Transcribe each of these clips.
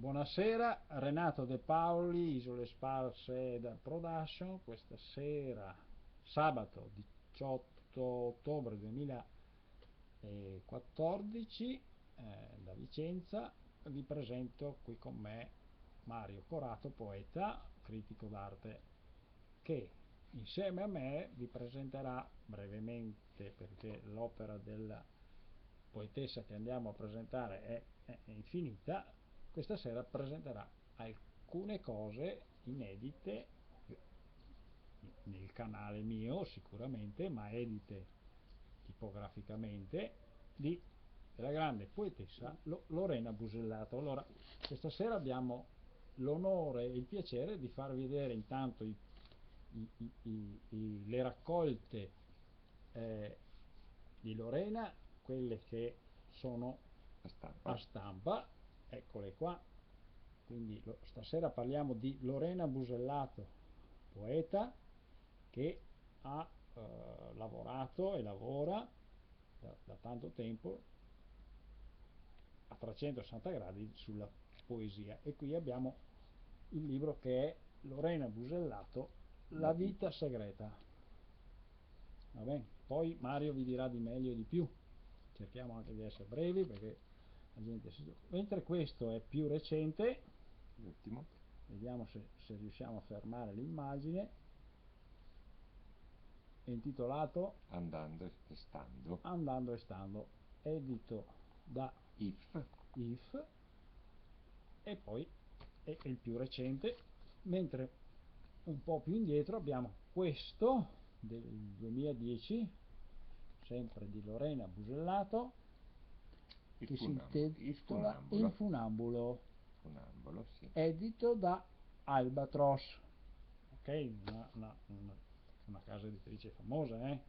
Buonasera, Renato De Paoli, Isole Sparse dal Production. Questa sera, sabato 18 ottobre 2014, da Vicenza, vi presento qui con me Mario Corato, poeta, critico d'arte, che insieme a me vi presenterà brevemente, perché l'opera della poetessa che andiamo a presentare è infinita. Questa sera presenterà alcune cose inedite nel canale mio sicuramente, ma edite tipograficamente, della grande poetessa Lorena Busellato. Allora, questa sera abbiamo l'onore e il piacere di farvi vedere intanto le raccolte di Lorena, quelle che sono a stampa, eccole qua. Quindi stasera parliamo di Lorena Busellato, poeta che ha lavorato e lavora da tanto tempo a 360 gradi sulla poesia. E qui abbiamo il libro che è Lorena Busellato, La vita segreta. Va bene? Poi Mario vi dirà di meglio e di più. Cerchiamo anche di essere brevi perché la gente si... Mentre questo è più recente, L'ultimo. vediamo se riusciamo a fermare l'immagine, è intitolato Andando e stando. Andando e stando, edito da If. If, e poi è il più recente. Mentre un po' più indietro abbiamo questo del 2010, sempre di Lorena Busellato, che si Il intitola Il funambolo. funambulo, Funambolo, sì. edito da Albatros, ok, una casa editrice famosa, eh?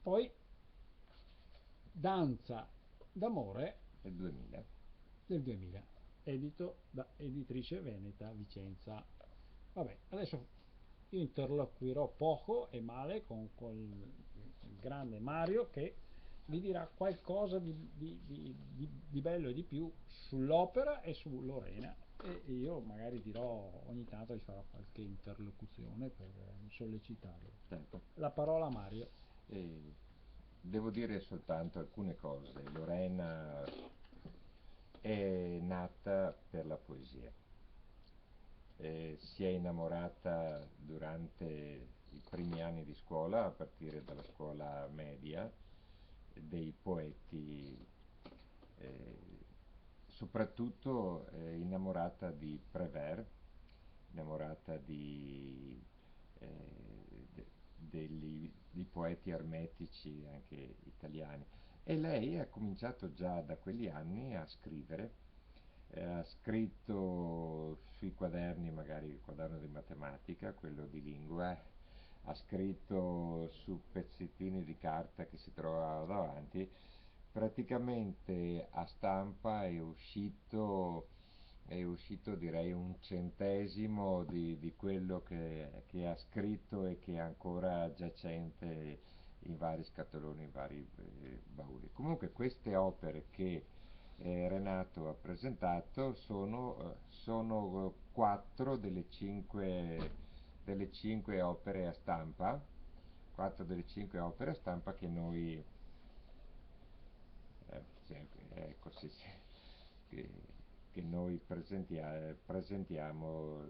Poi Danza d'amore Nel 2000. del 2000, edito da Editrice Veneta Vicenza. Vabbè, adesso io interloquirò poco e male con il grande Mario, che vi dirà qualcosa di bello e di più sull'opera e su Lorena, e io magari dirò, ogni tanto vi farò qualche interlocuzione per sollecitarlo. Certo. La parola a Mario. E devo dire soltanto alcune cose. Lorena è nata per la poesia. Si è innamorata durante i primi anni di scuola, a partire dalla scuola media, dei poeti, eh, soprattutto innamorata di Prévert, innamorata di poeti ermetici anche italiani. E lei ha cominciato già da quegli anni a scrivere. Ha scritto sui quaderni, magari il quaderno di matematica, quello di lingua, ha scritto su pezzettini di carta che si trovava davanti. Praticamente a stampa è uscito direi un centesimo di quello che ha scritto e che è ancora giacente in vari scatoloni, in vari bauli. Comunque queste opere che Renato ha presentato sono 4 delle 5 opere a stampa, 4 delle 5 opere a stampa che noi sì, ecco, sì, sì, che, che noi presentiamo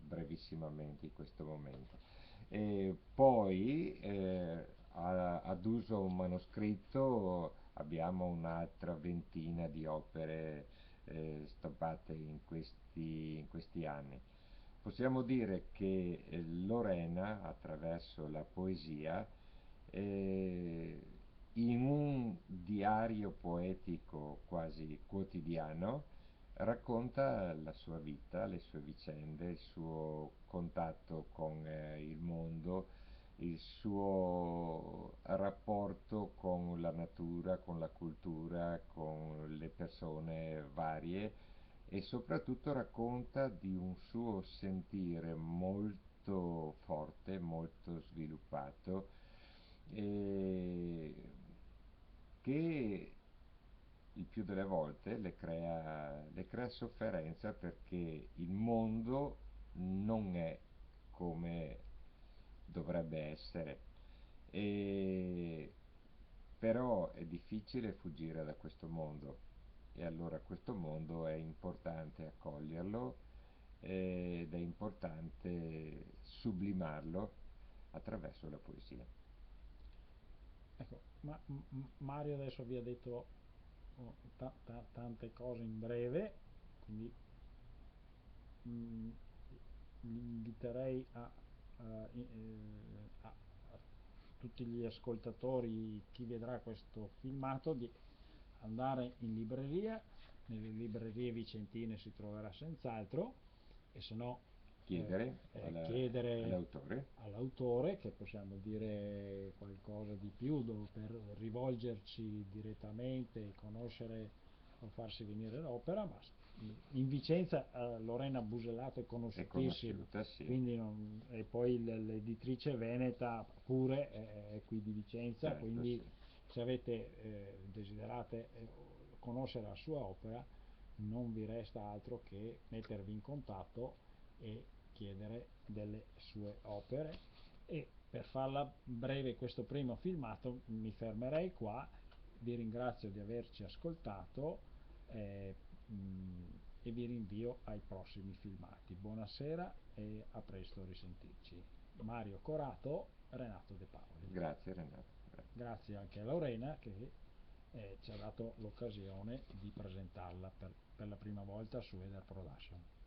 brevissimamente in questo momento. E poi ad uso un manoscritto abbiamo un'altra ventina di opere stampate in questi anni. Possiamo dire che Lorena, attraverso la poesia, eh, in un diario poetico quasi quotidiano, racconta la sua vita, le sue vicende, il suo contatto con il mondo, il suo rapporto con la natura, con la cultura, con le persone varie, e soprattutto racconta di un suo sentire molto forte, molto sviluppato, e che il più delle volte le crea sofferenza, perché il mondo non è come dovrebbe essere, e però è difficile fuggire da questo mondo, e allora questo mondo è importante accoglierlo, ed è importante sublimarlo attraverso la poesia. Ecco, Mario adesso vi ha detto tante cose in breve, quindi mm, li inviterei a tutti gli ascoltatori, chi vedrà questo filmato, di andare in libreria. Nelle librerie vicentine si troverà senz'altro, e se no Chiedere chiedere all'autore. all'autore, che possiamo dire qualcosa di più, per rivolgerci direttamente, conoscere o farsi venire l'opera. Ma in Vicenza Lorena Busellato è È conosciutissima, conosciuta, sì, quindi e poi l'editrice veneta pure è qui di Vicenza, certo, quindi sì. se avete desiderate conoscere la sua opera, non vi resta altro che mettervi in contatto e chiedere delle sue opere. E per farla breve questo primo filmato mi fermerei qua. Vi ringrazio di averci ascoltato, eh, e vi rinvio ai prossimi filmati. Buonasera e a presto, a risentirci. Mario Corato, Renato De Paoli. Grazie Renato. Grazie. Grazie anche a Lorena che ci ha dato l'occasione di presentarla per la prima volta su Eder Production.